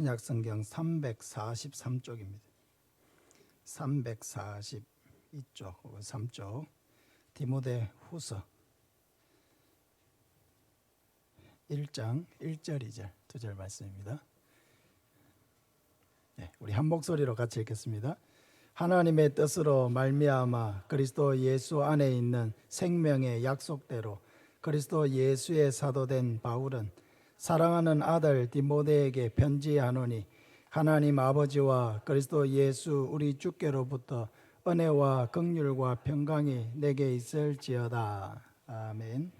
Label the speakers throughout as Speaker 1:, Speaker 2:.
Speaker 1: 신약성경 343쪽입니다. 342쪽 혹은 3쪽 디모데 후서 1장 1절 2절 2절 말씀입니다. 우리 한 목소리로 같이 읽겠습니다. 하나님의 뜻으로 말미암아 그리스도 예수 안에 있는 생명의 약속대로 그리스도 예수의 사도된 바울은 사랑하는 아들 디모데에게 편지하노니 하나님 아버지와 그리스도 예수 우리 주께로부터 은혜와 긍휼과 평강이 내게 있을지어다. 아멘.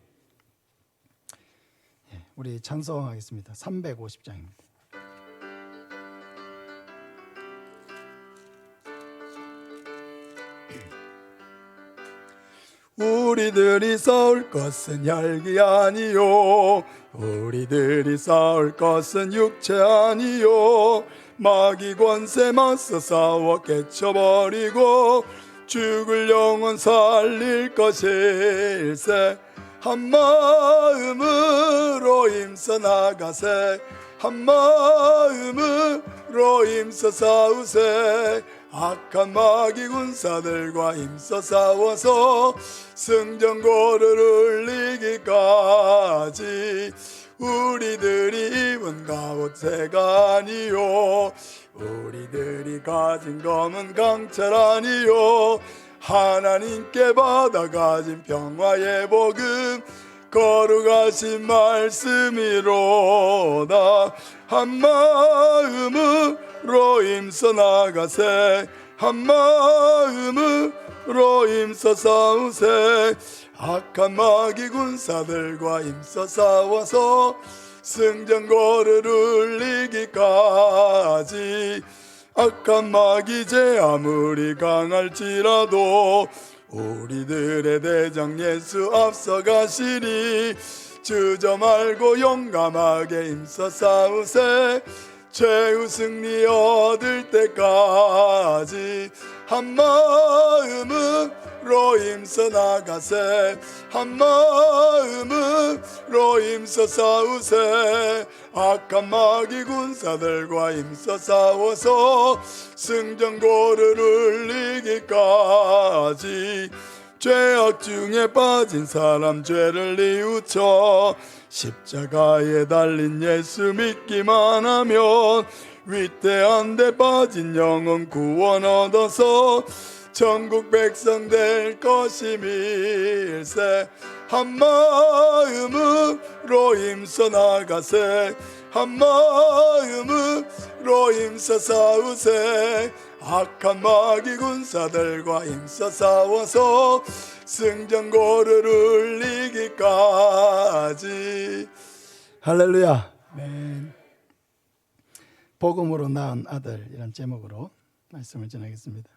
Speaker 1: 우리 찬송하겠습니다. 350장입니다. 우리들이 싸울 것은 혈기 아니요 우리들이 싸울 것은 육체 아니요 마귀 권세 맞서 싸워 깨쳐버리고 죽을 영혼 살릴 것일세 한 마음으로 힘써 나가세 한 마음으로 힘써 싸우세 악한 마귀 군사들과 힘써 싸워서 승전고를 이기까지 우리들이 입은 갑옷새가 아니요 우리들이 가진 검은 강철 아니요 하나님께 받아 가진 평화의 복음 거룩하신 말씀이로다 한 마음으로 힘써 나가세 한 마음으로 힘써 싸우세 악한 마귀 군사들과 힘써 싸워서 승전고를 이기까지 악한 마귀 제 아무리 강할지라도 우리들의 대장 예수 앞서가시니 주저 말고 용감하게 힘써 싸우세 최후 승리 얻을 때까지 한 마음으로 힘써 나가세 한 마음으로 힘써 싸우세 악한 마귀 군사들과 힘써 싸워서 승전고를 이기까지 죄악 중에 빠진 사람 죄를 뉘우쳐 십자가에 달린 예수 믿기만 하면 위태한 데 빠진 영혼 구원 얻어서 천국 백성 될 것임일세 한 마음으로 힘써 나가세 한 마음으로 힘써 싸우세 악한 마귀 군사들과 힘써 싸워서 승전고를 이기까지 할렐루야. 아멘. 복음으로 낳은 아들 이런 제목으로 말씀을 전하겠습니다.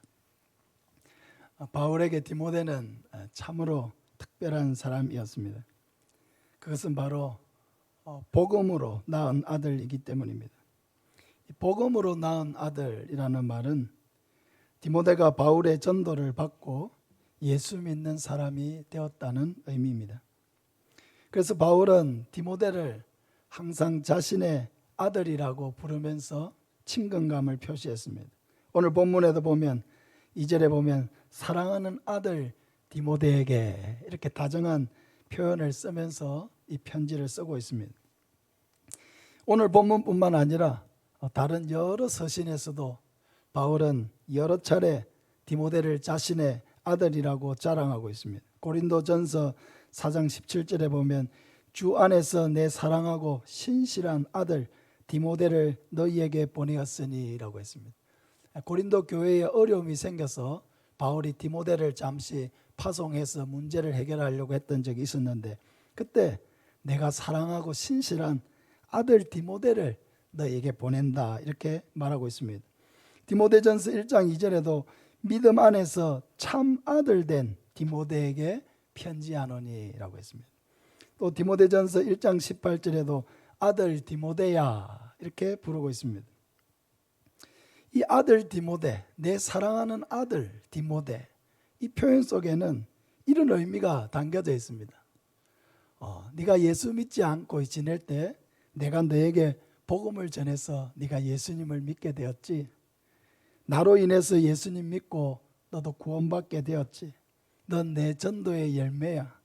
Speaker 1: 바울에게 디모데는 참으로 특별한 사람이었습니다. 그것은 바로 복음으로 낳은 아들이기 때문입니다. 복음으로 낳은 아들이라는 말은 디모데가 바울의 전도를 받고 예수 믿는 사람이 되었다는 의미입니다. 그래서 바울은 디모데를 항상 자신의 아들이라고 부르면서 친근감을 표시했습니다. 오늘 본문에도 보면 2절에 보면 사랑하는 아들 디모데에게 이렇게 다정한 표현을 쓰면서 이 편지를 쓰고 있습니다. 오늘 본문뿐만 아니라 다른 여러 서신에서도 바울은 여러 차례 디모데를 자신의 아들이라고 자랑하고 있습니다. 고린도전서 4장 17절에 보면 주 안에서 내 사랑하고 신실한 아들 디모데를 너희에게 보내었으니 라고 했습니다. 고린도 교회에 어려움이 생겨서 바울이 디모데를 잠시 파송해서 문제를 해결하려고 했던 적이 있었는데 그때 내가 사랑하고 신실한 아들 디모데를 너에게 보낸다 이렇게 말하고 있습니다. 디모데전서 1장 2절에도 믿음 안에서 참 아들 된 디모데에게 편지하노니 라고 했습니다. 또 디모데전서 1장 18절에도 아들 디모데야 이렇게 부르고 있습니다. 이 아들 디모데, 내 사랑하는 아들 디모데, 이 표현 속에는 이런 의미가 담겨져 있습니다. 네가 예수 믿지 않고 지낼 때 내가 너에게 복음을 전해서 네가 예수님을 믿게 되었지. 나로 인해서 예수님 믿고 너도 구원받게 되었지. 넌 내 전도의 열매야.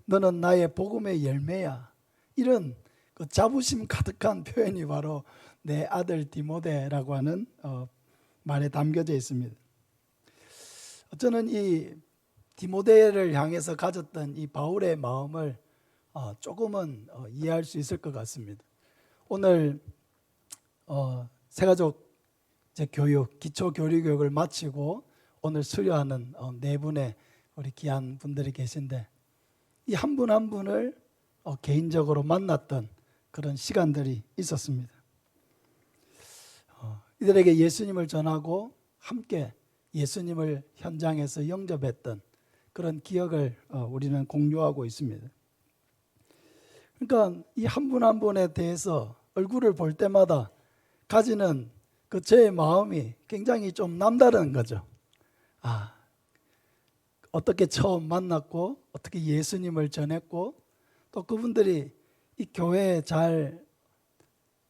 Speaker 1: 너는 나의 복음의 열매야. 이런 그 자부심 가득한 표현이 바로 내 아들 디모데라고 하는 말에 담겨져 있습니다. 저는 이 디모데를 향해서 가졌던 이 바울의 마음을 조금은 이해할 수 있을 것 같습니다. 오늘 새가족 교육, 기초 교리 교육을 마치고 오늘 수료하는 네 분의 우리 귀한 분들이 계신데 이 한 분 한 분을 개인적으로 만났던 그런 시간들이 있었습니다. 이들에게 예수님을 전하고 함께 예수님을 현장에서 영접했던 그런 기억을 우리는 공유하고 있습니다. 그러니까 이 한 분 한 분에 대해서 얼굴을 볼 때마다 가지는 그 제 마음이 굉장히 좀 남다른 거죠. 어떻게 처음 만났고 어떻게 예수님을 전했고 또 그분들이 이 교회에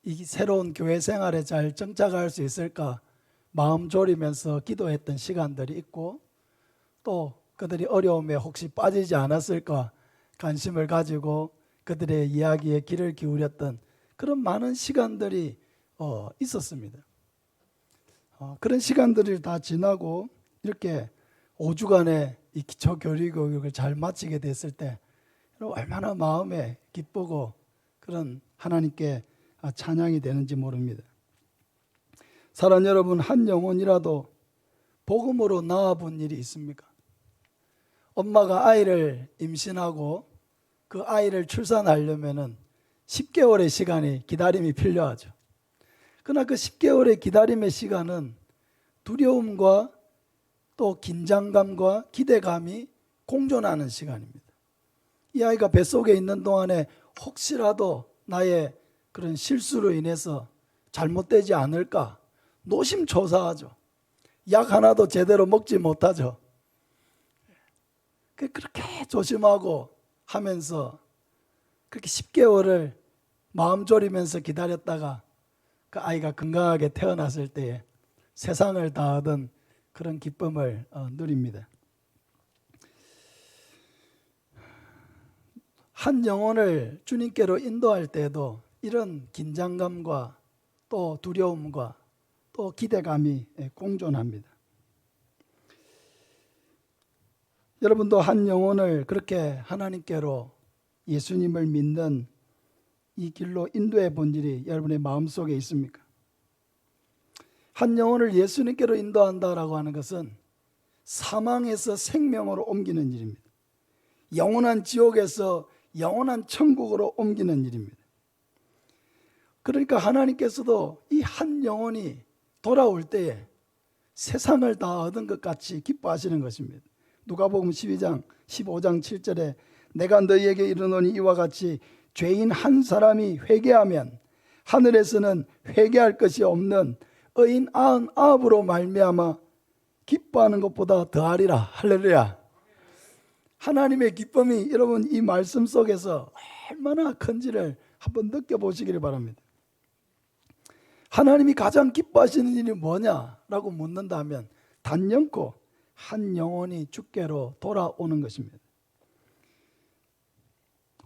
Speaker 1: 이 새로운 교회 생활에 잘 정착할 수 있을까 마음 졸이면서 기도했던 시간들이 있고 또 그들이 어려움에 혹시 빠지지 않았을까 관심을 가지고 그들의 이야기에 귀를 기울였던 그런 많은 시간들이 있었습니다. 그런 시간들을 다 지나고 이렇게 5주간의 이 기초 교리 교육을 잘 마치게 됐을 때 얼마나 마음에 기쁘고 그런 하나님께 찬양이 되는지 모릅니다. 사랑 여러분, 한 영혼이라도 복음으로 낳아본 일이 있습니까? 엄마가 아이를 임신하고 그 아이를 출산하려면 10개월의 시간이 기다림이 필요하죠. 그러나 그 10개월의 기다림의 시간은 두려움과 또 긴장감과 기대감이 공존하는 시간입니다. 이 아이가 뱃속에 있는 동안에 혹시라도 나의 그런 실수로 인해서 잘못되지 않을까 노심초사하죠. 약 하나도 제대로 먹지 못하죠. 그렇게 조심하고 하면서 그렇게 10개월을 마음 졸이면서 기다렸다가 그 아이가 건강하게 태어났을 때에 세상을 다 얻은 그런 기쁨을 누립니다. 한 영혼을 주님께로 인도할 때에도 이런 긴장감과 또 두려움과 또 기대감이 공존합니다. 여러분도 한 영혼을 그렇게 하나님께로 예수님을 믿는 이 길로 인도해 본 일이 여러분의 마음속에 있습니까? 한 영혼을 예수님께로 인도한다라고 하는 것은 사망에서 생명으로 옮기는 일입니다. 영원한 지옥에서 영원한 천국으로 옮기는 일입니다. 그러니까 하나님께서도 이 한 영혼이 돌아올 때에 세상을 다 얻은 것 같이 기뻐하시는 것입니다. 누가복음 15장 7절에 내가 너희에게 이르노니 이와 같이 죄인 한 사람이 회개하면 하늘에서는 회개할 것이 없는 의인 99으로 말미암아 기뻐하는 것보다 더하리라. 할렐루야. 하나님의 기쁨이 여러분 이 말씀 속에서 얼마나 큰지를 한번 느껴보시기를 바랍니다. 하나님이 가장 기뻐하시는 일이 뭐냐라고 묻는다면 단연코 한 영혼이 주께로 돌아오는 것입니다.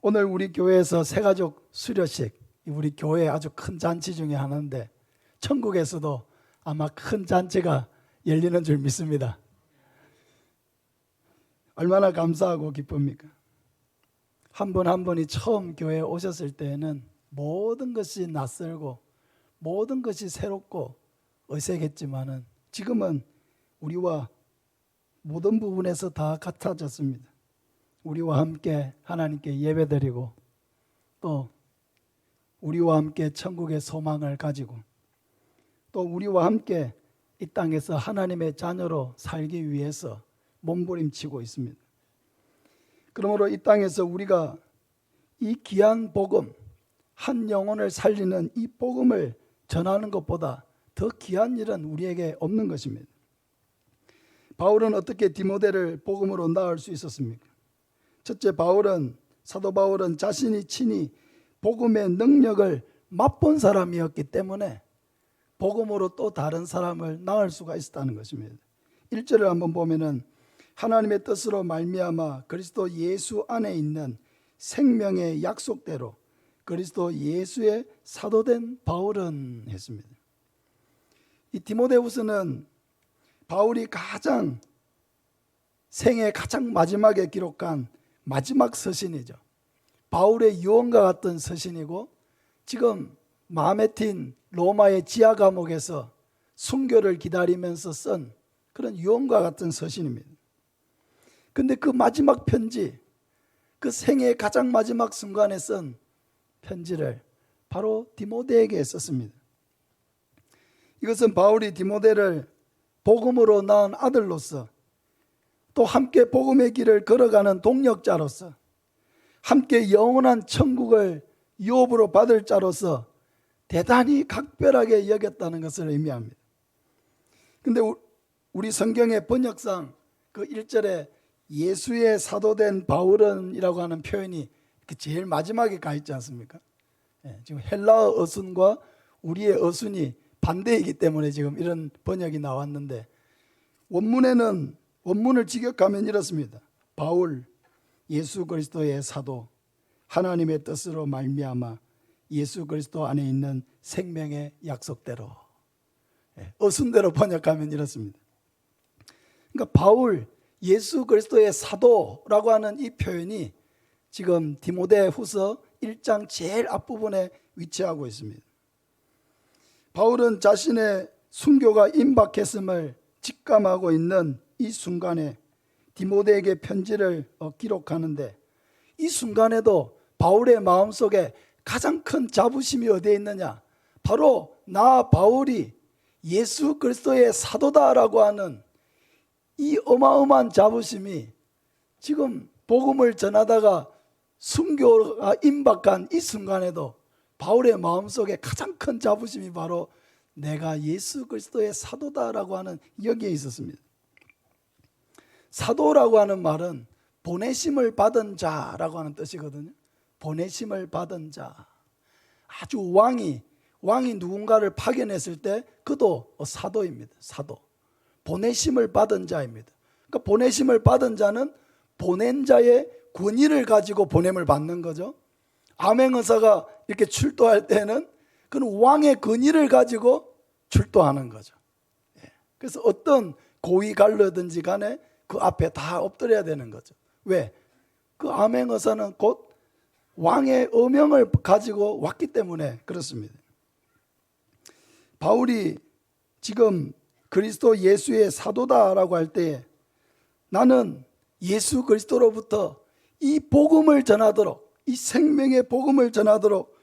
Speaker 1: 오늘 우리 교회에서 새가족 수료식, 우리 교회의 아주 큰 잔치 중에 하나인데 천국에서도 아마 큰 잔치가 열리는 줄 믿습니다. 얼마나 감사하고 기쁩니까? 한 분 한 분이 처음 교회에 오셨을 때에는 모든 것이 낯설고 모든 것이 새롭고 어색했지만은 지금은 우리와 모든 부분에서 다 같아졌습니다. 우리와 함께 하나님께 예배드리고 또 우리와 함께 천국의 소망을 가지고 또 우리와 함께 이 땅에서 하나님의 자녀로 살기 위해서 몸부림치고 있습니다. 그러므로 이 땅에서 우리가 이 귀한 복음, 한 영혼을 살리는 이 복음을 전하는 것보다 더 귀한 일은 우리에게 없는 것입니다. 바울은 어떻게 디모데를 복음으로 낳을 수 있었습니까? 첫째, 사도 바울은 자신이 친히 복음의 능력을 맛본 사람이었기 때문에 복음으로 또 다른 사람을 낳을 수가 있었다는 것입니다. 1절을 한번 보면은 하나님의 뜻으로 말미암아 그리스도 예수 안에 있는 생명의 약속대로 그리스도 예수의 사도된 바울은 했습니다. 이 디모데후서는 바울이 생애 가장 마지막에 기록한 마지막 서신이죠. 바울의 유언과 같은 서신이고 지금 마음에 튄 로마의 지하 감옥에서 순교를 기다리면서 쓴 그런 유언과 같은 서신입니다. 근데 그 마지막 편지, 그 생애의 가장 마지막 순간에 쓴 편지를 바로 디모데에게 썼습니다. 이것은 바울이 디모데를 복음으로 낳은 아들로서 또 함께 복음의 길을 걸어가는 동력자로서 함께 영원한 천국을 유업으로 받을 자로서 대단히 각별하게 여겼다는 것을 의미합니다. 근데 우리 성경의 번역상 그 1절에 예수의 사도된 바울은이라고 하는 표현이 제일 마지막에 가 있지 않습니까? 지금 헬라어 어순과 우리의 어순이 반대이기 때문에 지금 이런 번역이 나왔는데 원문을 직역하면 이렇습니다. 바울, 예수 그리스도의 사도, 하나님의 뜻으로 말미암아 예수 그리스도 안에 있는 생명의 약속대로. 어순대로 번역하면 이렇습니다. 그러니까 바울, 예수 그리스도의 사도라고 하는 이 표현이 지금 디모데후서 1장 제일 앞부분에 위치하고 있습니다. 바울은 자신의 순교가 임박했음을 직감하고 있는 이 순간에 디모데에게 편지를 기록하는데 이 순간에도 바울의 마음속에 가장 큰 자부심이 어디에 있느냐? 바로 나 바울이 예수 그리스도의 사도다라고 하는 이 어마어마한 자부심이 지금 복음을 전하다가 순교가 임박한 이 순간에도 바울의 마음속에 가장 큰 자부심이 바로 내가 예수 그리스도의 사도다라고 하는 여기에 있었습니다. 사도라고 하는 말은 보내심을 받은 자라고 하는 뜻이거든요. 보내심을 받은 자. 아주 왕이 누군가를 파견했을 때 그도 사도입니다. 사도. 보내심을 받은 자입니다. 그러니까 보내심을 받은 자는 보낸 자의 권위를 가지고 보냄을 받는 거죠. 암행의사가 이렇게 출도할 때는 그는 왕의 권위를 가지고 출도하는 거죠. 그래서 어떤 고위 관료든지 간에 그 앞에 다 엎드려야 되는 거죠. 왜? 그 암행의사는 곧 왕의 어명을 가지고 왔기 때문에 그렇습니다. 바울이 지금 그리스도 예수의 사도다라고 할 때에 나는 예수 그리스도로부터 이 복음을 전하도록, 이 생명의 복음을 전하도록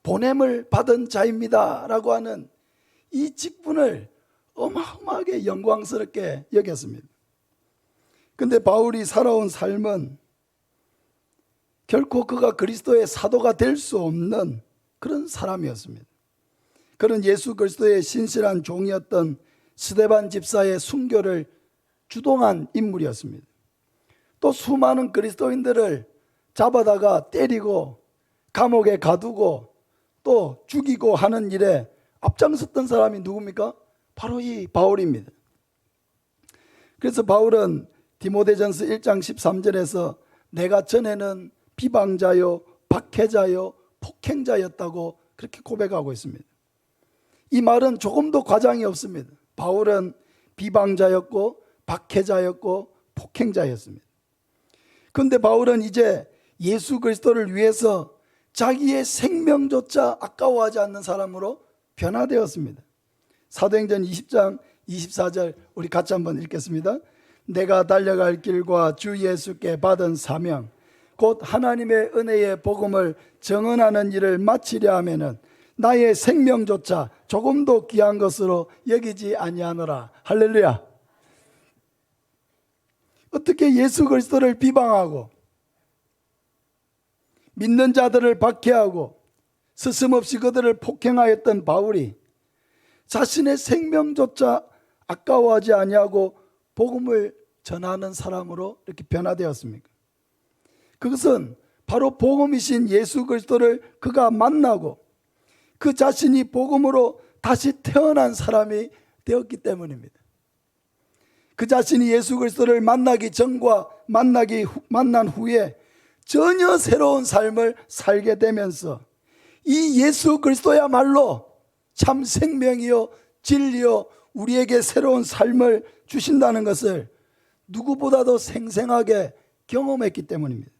Speaker 1: 보냄을 받은 자입니다 라고 하는 이 직분을 어마어마하게 영광스럽게 여겼습니다. 근데 바울이 살아온 삶은 결코 그가 그리스도의 사도가 될 수 없는 그런 사람이었습니다. 그는 예수 그리스도의 신실한 종이었던 스데반 집사의 순교를 주동한 인물이었습니다. 또 수많은 그리스도인들을 잡아다가 때리고 감옥에 가두고 또 죽이고 하는 일에 앞장섰던 사람이 누굽니까? 바로 이 바울입니다. 그래서 바울은 디모데전서 1장 13절에서 내가 전에는 비방자요, 박해자요, 폭행자였다고 그렇게 고백하고 있습니다. 이 말은 조금도 과장이 없습니다. 바울은 비방자였고 박해자였고 폭행자였습니다. 그런데 바울은 이제 예수 그리스도를 위해서 자기의 생명조차 아까워하지 않는 사람으로 변화되었습니다. 사도행전 20장 24절 우리 같이 한번 읽겠습니다. 내가 달려갈 길과 주 예수께 받은 사명 곧 하나님의 은혜의 복음을 증언하는 일을 마치려 하면은 나의 생명조차 조금도 귀한 것으로 여기지 아니하노라. 할렐루야. 어떻게 예수 그리스도를 비방하고 믿는 자들을 박해하고 스스럼없이 그들을 폭행하였던 바울이 자신의 생명조차 아까워하지 아니하고 복음을 전하는 사람으로 이렇게 변화되었습니까? 그것은 바로 복음이신 예수 그리스도를 그가 만나고 그 자신이 복음으로 다시 태어난 사람이 되었기 때문입니다. 그 자신이 예수 그리스도를 만나기 전과 만난 후에 전혀 새로운 삶을 살게 되면서 이 예수 그리스도야말로 참 생명이요 진리요 우리에게 새로운 삶을 주신다는 것을 누구보다도 생생하게 경험했기 때문입니다.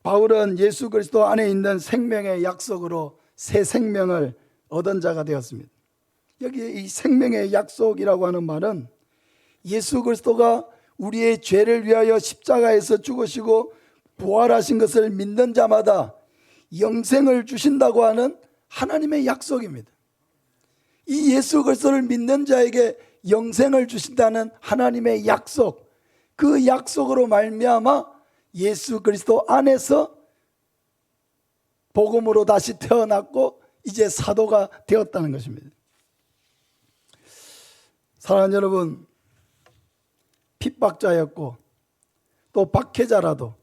Speaker 1: 바울은 예수 그리스도 안에 있는 생명의 약속으로 새 생명을 얻은 자가 되었습니다. 여기 이 생명의 약속이라고 하는 말은 예수 그리스도가 우리의 죄를 위하여 십자가에서 죽으시고 부활하신 것을 믿는 자마다 영생을 주신다고 하는 하나님의 약속입니다. 이 예수 그리스도를 믿는 자에게 영생을 주신다는 하나님의 약속, 그 약속으로 말미암아 예수 그리스도 안에서 복음으로 다시 태어났고 이제 사도가 되었다는 것입니다. 사랑하는 여러분, 핍박자였고 또 박해자라도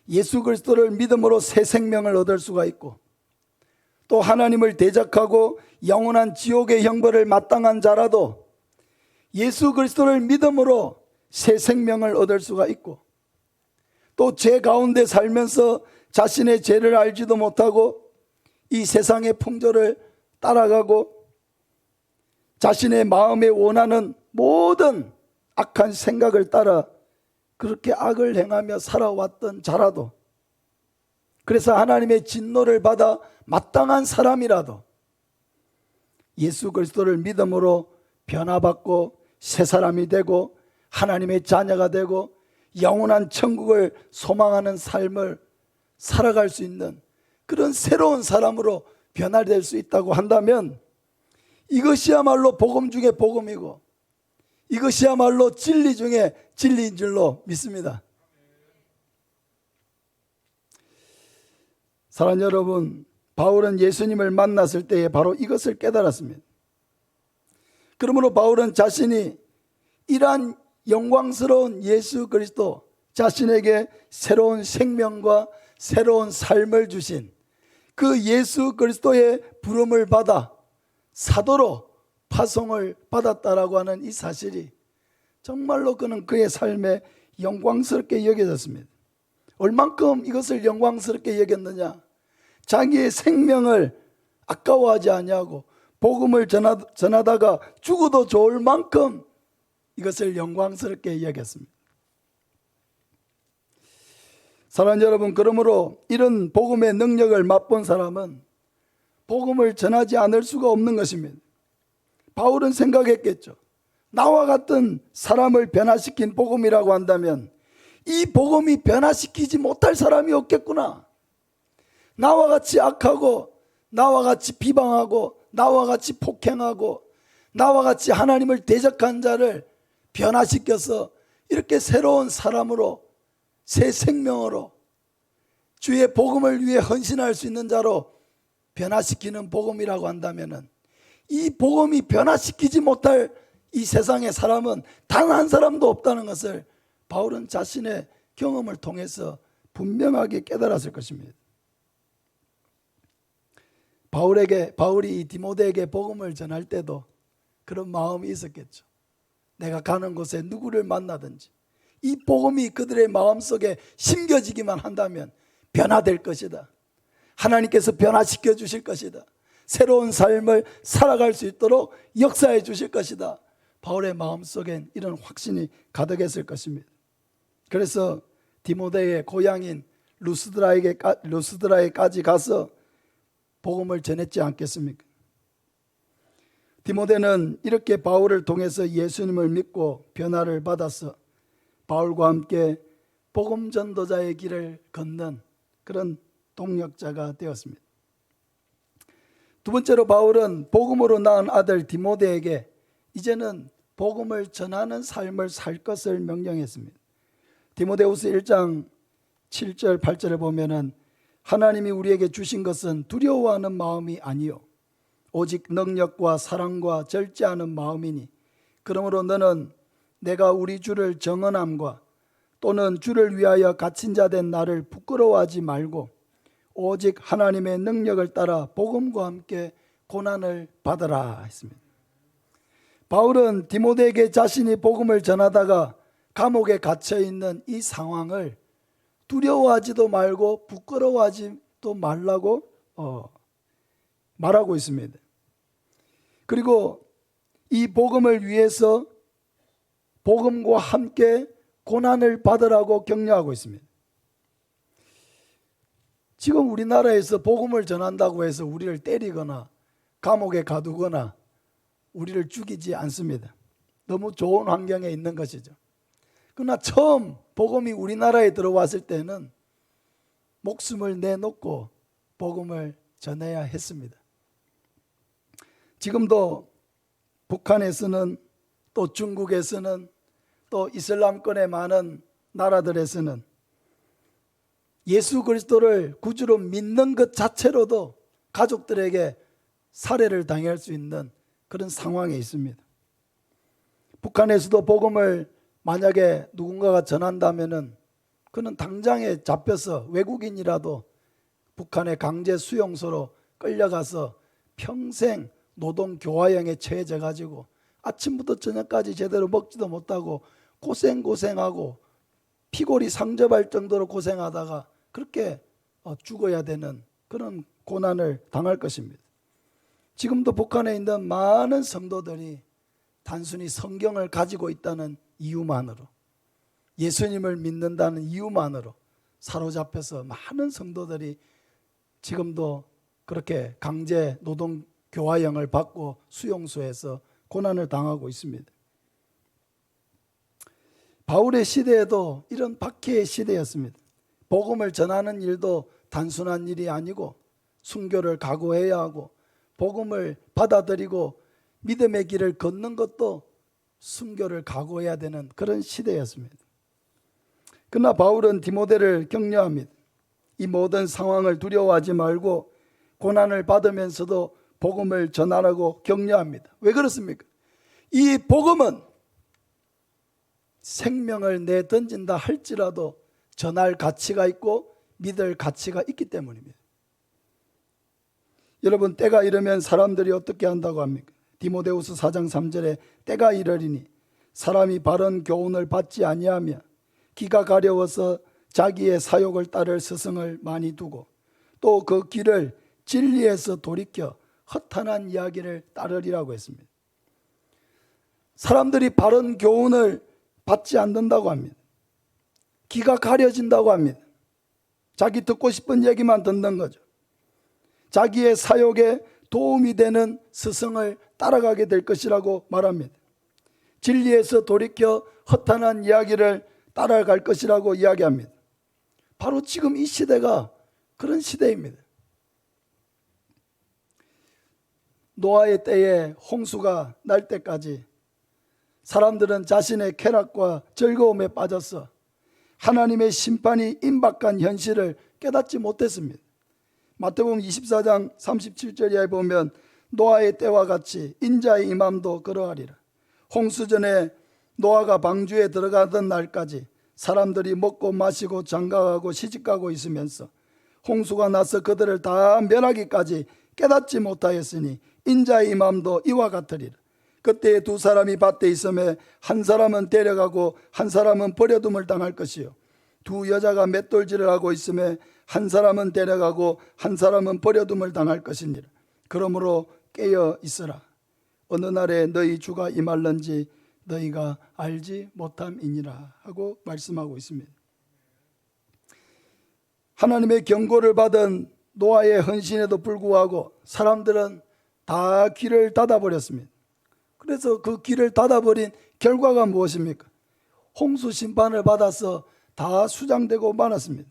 Speaker 1: 예수 그리스도를 믿음으로 새 생명을 얻을 수가 있고 또 하나님을 대적하고 영원한 지옥의 형벌을 마땅한 자라도 예수 그리스도를 믿음으로 새 생명을 얻을 수가 있고 또 죄 가운데 살면서 자신의 죄를 알지도 못하고 이 세상의 풍조를 따라가고 자신의 마음에 원하는 모든 악한 생각을 따라 그렇게 악을 행하며 살아왔던 자라도 그래서 하나님의 진노를 받아 마땅한 사람이라도 예수 그리스도를 믿음으로 변화받고 새 사람이 되고 하나님의 자녀가 되고 영원한 천국을 소망하는 삶을 살아갈 수 있는 그런 새로운 사람으로 변화될 수 있다고 한다면 이것이야말로 복음 중에 복음이고 이것이야말로 진리 중에 진리인 줄로 믿습니다. 사랑하는 여러분, 바울은 예수님을 만났을 때에 바로 이것을 깨달았습니다. 그러므로 바울은 자신이 이러한 영광스러운 예수 그리스도 자신에게 새로운 생명과 새로운 삶을 주신 그 예수 그리스도의 부름을 받아 사도로 파송을 받았다라고 하는 이 사실이 정말로 그는 그의 삶에 영광스럽게 여겨졌습니다. 얼만큼 이것을 영광스럽게 여겼느냐? 자기의 생명을 아까워하지 아니하고 복음을 전하다가 죽어도 좋을 만큼 이것을 영광스럽게 여겼습니다. 사랑하는 여러분, 그러므로 이런 복음의 능력을 맛본 사람은 복음을 전하지 않을 수가 없는 것입니다. 바울은 생각했겠죠. 나와 같은 사람을 변화시킨 복음이라고 한다면 이 복음이 변화시키지 못할 사람이 없겠구나. 나와 같이 악하고 나와 같이 비방하고 나와 같이 폭행하고 나와 같이 하나님을 대적한 자를 변화시켜서 이렇게 새로운 사람으로 새 생명으로 주의 복음을 위해 헌신할 수 있는 자로 변화시키는 복음이라고 한다면 이 복음이 변화시키지 못할 이 세상의 사람은 단 한 사람도 없다는 것을 바울은 자신의 경험을 통해서 분명하게 깨달았을 것입니다. 바울이 이 디모데에게 복음을 전할 때도 그런 마음이 있었겠죠. 내가 가는 곳에 누구를 만나든지 이 복음이 그들의 마음속에 심겨지기만 한다면 변화될 것이다. 하나님께서 변화시켜 주실 것이다. 새로운 삶을 살아갈 수 있도록 역사해 주실 것이다. 바울의 마음속엔 이런 확신이 가득했을 것입니다. 그래서 디모데의 고향인 루스드라에까지 가서 복음을 전했지 않겠습니까? 디모데는 이렇게 바울을 통해서 예수님을 믿고 변화를 받아서 바울과 함께 복음 전도자의 길을 걷는 그런 동력자가 되었습니다. 두 번째로 바울은 복음으로 낳은 아들 디모데에게 이제는 복음을 전하는 삶을 살 것을 명령했습니다. 디모데후서 1장 7절 8절에 보면은 하나님이 우리에게 주신 것은 두려워하는 마음이 아니요 오직 능력과 사랑과 절제하는 마음이니 그러므로 너는 내가 우리 주를 정언함과 또는 주를 위하여 갇힌 자 된 나를 부끄러워하지 말고 오직 하나님의 능력을 따라 복음과 함께 고난을 받으라 했습니다. 바울은 디모데에게 자신이 복음을 전하다가 감옥에 갇혀 있는 이 상황을 두려워하지도 말고 부끄러워하지도 말라고 말하고 있습니다. 그리고 이 복음을 위해서 복음과 함께 고난을 받으라고 격려하고 있습니다. 지금 우리나라에서 복음을 전한다고 해서 우리를 때리거나 감옥에 가두거나 우리를 죽이지 않습니다. 너무 좋은 환경에 있는 것이죠. 그러나 처음 복음이 우리나라에 들어왔을 때는 목숨을 내놓고 복음을 전해야 했습니다. 지금도 북한에서는 또 중국에서는 또 이슬람권의 많은 나라들에서는 예수 그리스도를 구주로 믿는 것 자체로도 가족들에게 살해를 당할 수 있는 그런 상황에 있습니다. 북한에서도 복음을 만약에 누군가가 전한다면은 그는 당장에 잡혀서 외국인이라도 북한의 강제 수용소로 끌려가서 평생 노동교화형에 처해져 가지고 아침부터 저녁까지 제대로 먹지도 못하고 고생하고 피골이 상접할 정도로 고생하다가 그렇게 죽어야 되는 그런 고난을 당할 것입니다. 지금도 북한에 있는 많은 성도들이 단순히 성경을 가지고 있다는 이유만으로, 예수님을 믿는다는 이유만으로 사로잡혀서 많은 성도들이 지금도 그렇게 강제 노동 교화형을 받고 수용소에서 고난을 당하고 있습니다. 바울의 시대에도 이런 박해의 시대였습니다. 복음을 전하는 일도 단순한 일이 아니고 순교를 각오해야 하고 복음을 받아들이고 믿음의 길을 걷는 것도 순교를 각오해야 되는 그런 시대였습니다. 그러나 바울은 디모데를 격려합니다. 이 모든 상황을 두려워하지 말고 고난을 받으면서도 복음을 전하라고 격려합니다. 왜 그렇습니까? 이 복음은 생명을 내던진다 할지라도 전할 가치가 있고 믿을 가치가 있기 때문입니다. 여러분, 때가 이르면 사람들이 어떻게 한다고 합니까? 디모데후서 4장 3절에 때가 이르리니 사람이 바른 교훈을 받지 아니하며 기가 가려워서 자기의 사욕을 따를 스승을 많이 두고 또 그 길을 진리에서 돌이켜 허탄한 이야기를 따르리라고 했습니다. 사람들이 바른 교훈을 받지 않는다고 합니다. 귀가 가려진다고 합니다. 자기 듣고 싶은 얘기만 듣는 거죠. 자기의 사욕에 도움이 되는 스승을 따라가게 될 것이라고 말합니다. 진리에서 돌이켜 허탄한 이야기를 따라갈 것이라고 이야기합니다. 바로 지금 이 시대가 그런 시대입니다. 노아의 때에 홍수가 날 때까지 사람들은 자신의 쾌락과 즐거움에 빠져서 하나님의 심판이 임박한 현실을 깨닫지 못했습니다. 마태복음 24장 37절에 보면 노아의 때와 같이 인자의 임함도 그러하리라. 홍수 전에 노아가 방주에 들어가던 날까지 사람들이 먹고 마시고 장가가고 시집가고 있으면서 홍수가 나서 그들을 다 멸하기까지 깨닫지 못하였으니 인자의 임함도 이와 같으리라. 그때 두 사람이 밭에 있음에 한 사람은 데려가고 한 사람은 버려둠을 당할 것이요 두 여자가 맷돌질을 하고 있음에 한 사람은 데려가고 한 사람은 버려둠을 당할 것이니라. 그러므로 깨어 있으라. 어느 날에 너희 주가 임할는지 너희가 알지 못함이니라 하고 말씀하고 있습니다. 하나님의 경고를 받은 노아의 헌신에도 불구하고 사람들은 다 귀를 닫아버렸습니다. 그래서 그 귀를 닫아버린 결과가 무엇입니까? 홍수 심판을 받아서 다 수장되고 말았습니다.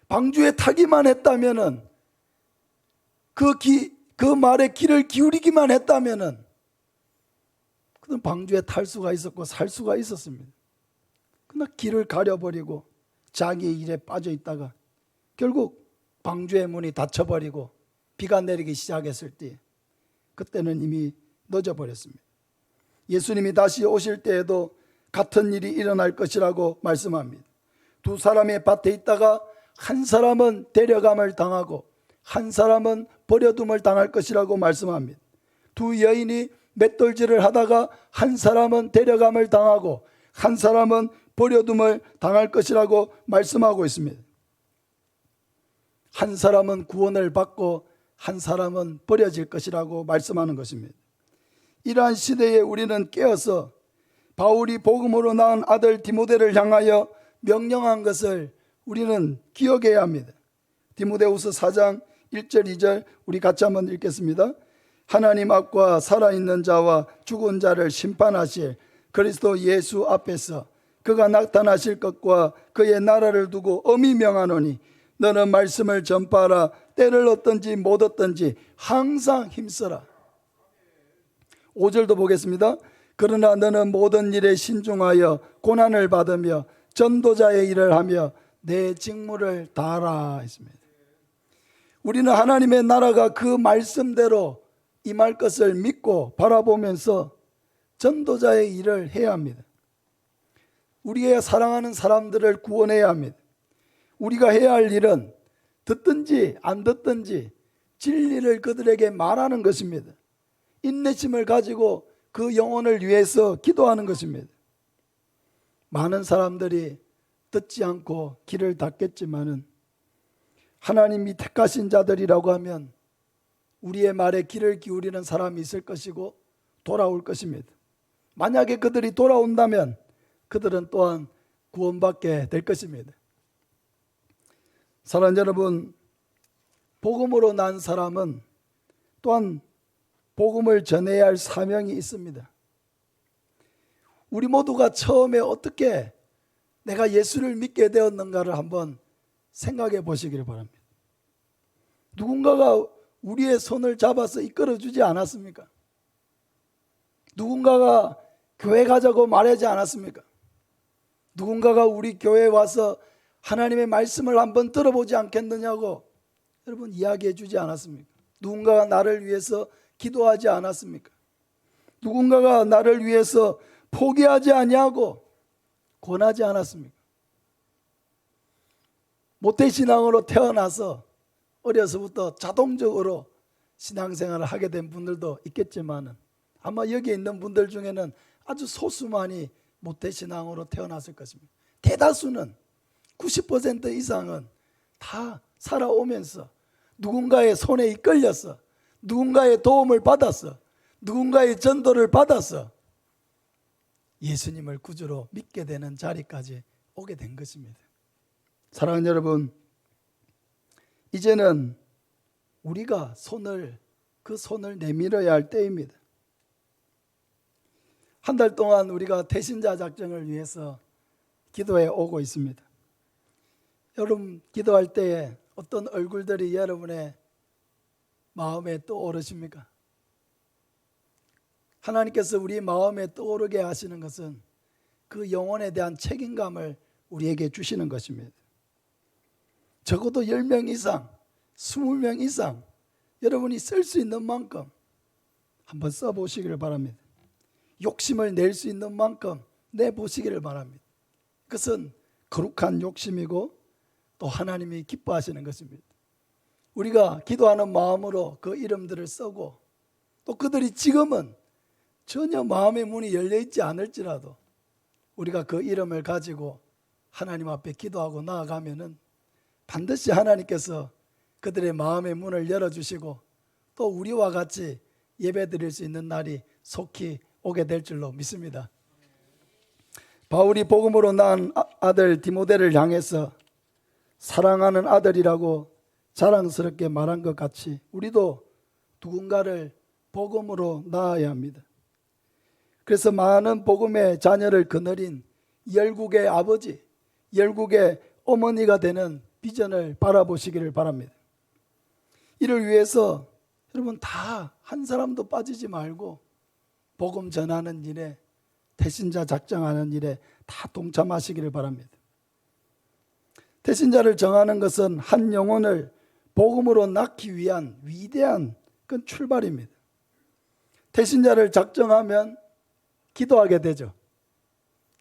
Speaker 1: 방주에 타기만 했다면은 그 말에 귀를 기울이기만 했다면은 그는 방주에 탈 수가 있었고 살 수가 있었습니다. 그러나 귀를 가려버리고 자기의 일에 빠져 있다가 결국 방주의 문이 닫혀버리고 비가 내리기 시작했을 때 그때는 이미 늦어버렸습니다. 예수님이 다시 오실 때에도 같은 일이 일어날 것이라고 말씀합니다. 두 사람의 밭에 있다가 한 사람은 데려감을 당하고 한 사람은 버려둠을 당할 것이라고 말씀합니다. 두 여인이 맷돌질을 하다가 한 사람은 데려감을 당하고 한 사람은 버려둠을 당할 것이라고 말씀하고 있습니다. 한 사람은 구원을 받고 한 사람은 버려질 것이라고 말씀하는 것입니다. 이러한 시대에 우리는 깨어서 바울이 복음으로 낳은 아들 디모데를 향하여 명령한 것을 우리는 기억해야 합니다. 디모데후서 4장 1절 2절 우리 같이 한번 읽겠습니다. 하나님 앞과 살아있는 자와 죽은 자를 심판하실 그리스도 예수 앞에서 그가 나타나실 것과 그의 나라를 두고 엄히 명하노니 너는 말씀을 전파하라. 때를 얻든지 못 얻든지 항상 힘써라. 5절도 보겠습니다. 그러나 너는 모든 일에 신중하여 고난을 받으며 전도자의 일을 하며 내 직무를 다하라 했습니다. 우리는 하나님의 나라가 그 말씀대로 임할 것을 믿고 바라보면서 전도자의 일을 해야 합니다. 우리가 사랑하는 사람들을 구원해야 합니다. 우리가 해야 할 일은 듣든지 안 듣든지 진리를 그들에게 말하는 것입니다. 인내심을 가지고 그 영혼을 위해서 기도하는 것입니다. 많은 사람들이 듣지 않고 귀를 닫겠지만은 하나님이 택하신 자들이라고 하면 우리의 말에 귀를 기울이는 사람이 있을 것이고 돌아올 것입니다. 만약에 그들이 돌아온다면 그들은 또한 구원받게 될 것입니다. 사랑하는 여러분, 복음으로 난 사람은 또한 복음을 전해야 할 사명이 있습니다. 우리 모두가 처음에 어떻게 내가 예수를 믿게 되었는가를 한번 생각해 보시기를 바랍니다. 누군가가 우리의 손을 잡아서 이끌어 주지 않았습니까? 누군가가 교회 가자고 말하지 않았습니까? 누군가가 우리 교회에 와서 하나님의 말씀을 한번 들어보지 않겠느냐고 여러분 이야기해 주지 않았습니까? 누군가가 나를 위해서 기도하지 않았습니까? 누군가가 나를 위해서 포기하지 아니하고 권하지 않았습니까? 모태신앙으로 태어나서 어려서부터 자동적으로 신앙생활을 하게 된 분들도 있겠지만 아마 여기 있는 분들 중에는 아주 소수만이 모태신앙으로 태어났을 것입니다. 대다수는 90% 이상은 다 살아오면서 누군가의 손에 이끌려서 누군가의 도움을 받아서 누군가의 전도를 받아서 예수님을 구주로 믿게 되는 자리까지 오게 된 것입니다. 사랑하는 여러분, 이제는 우리가 그 손을 내밀어야 할 때입니다. 한 달 동안 우리가 태신자 작정을 위해서 기도해 오고 있습니다. 여러분 기도할 때에 어떤 얼굴들이 여러분의 마음에 떠오르십니까? 하나님께서 우리 마음에 떠오르게 하시는 것은 그 영혼에 대한 책임감을 우리에게 주시는 것입니다. 적어도 10명 이상, 20명 이상 여러분이 쓸 수 있는 만큼 한번 써보시기를 바랍니다. 욕심을 낼 수 있는 만큼 내보시기를 바랍니다. 그것은 거룩한 욕심이고 또 하나님이 기뻐하시는 것입니다. 우리가 기도하는 마음으로 그 이름들을 쓰고 또 그들이 지금은 전혀 마음의 문이 열려있지 않을지라도 우리가 그 이름을 가지고 하나님 앞에 기도하고 나아가면은 반드시 하나님께서 그들의 마음의 문을 열어주시고 또 우리와 같이 예배드릴 수 있는 날이 속히 오게 될 줄로 믿습니다. 바울이 복음으로 낳은 아들 디모데를 향해서 사랑하는 아들이라고 자랑스럽게 말한 것 같이 우리도 누군가를 복음으로 낳아야 합니다. 그래서 많은 복음의 자녀를 거느린 열국의 아버지, 열국의 어머니가 되는 비전을 바라보시기를 바랍니다. 이를 위해서 여러분 다 한 사람도 빠지지 말고 복음 전하는 일에 태신자 작정하는 일에 다 동참하시기를 바랍니다. 태신자를 정하는 것은 한 영혼을 복음으로 낳기 위한 위대한 그 출발입니다. 태신자를 작정하면 기도하게 되죠.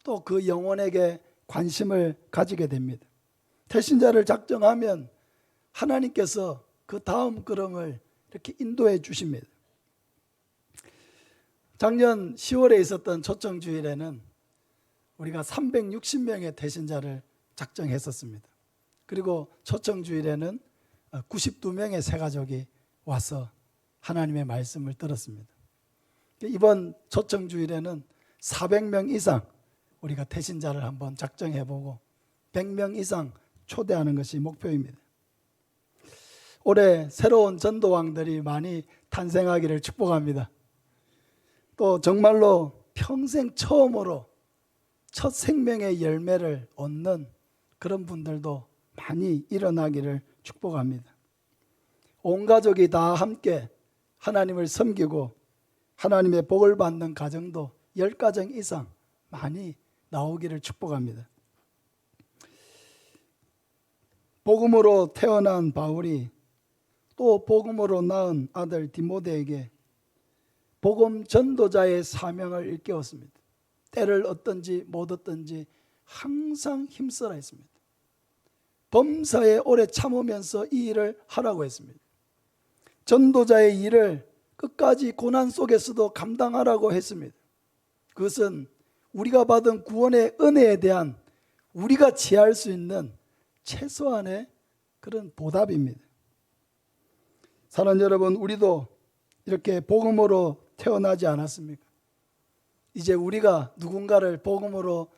Speaker 1: 또 그 영혼에게 관심을 가지게 됩니다. 태신자를 작정하면 하나님께서 그 다음 걸음을 이렇게 인도해 주십니다. 작년 10월에 있었던 초청주일에는 우리가 360명의 태신자를 작정했었습니다. 그리고 초청주일에는 92명의 새가족이 와서 하나님의 말씀을 들었습니다. 이번 초청주일에는 400명 이상 우리가 태신자를 한번 작정해보고 100명 이상 초대하는 것이 목표입니다. 올해 새로운 전도왕들이 많이 탄생하기를 축복합니다. 또 정말로 평생 처음으로 첫 생명의 열매를 얻는 그런 분들도 많이 일어나기를 축복합니다. 온 가족이 다 함께 하나님을 섬기고 하나님의 복을 받는 가정도 10가정 이상 많이 나오기를 축복합니다. 복음으로 태어난 바울이 또 복음으로 낳은 아들 디모데에게 복음 전도자의 사명을 일깨웠습니다. 때를 얻든지 못 얻든지 항상 힘써라 했습니다. 범사에 오래 참으면서 이 일을 하라고 했습니다. 전도자의 일을 끝까지 고난 속에서도 감당하라고 했습니다. 그것은 우리가 받은 구원의 은혜에 대한 우리가 취할 수 있는 최소한의 그런 보답입니다. 사랑하는 여러분, 우리도 이렇게 복음으로 태어나지 않았습니까? 이제 우리가 누군가를 복음으로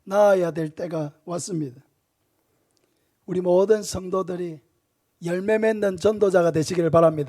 Speaker 1: 낳아야 될 때가 왔습니다. 우리 모든 성도들이 열매 맺는 전도자가 되시기를 바랍니다.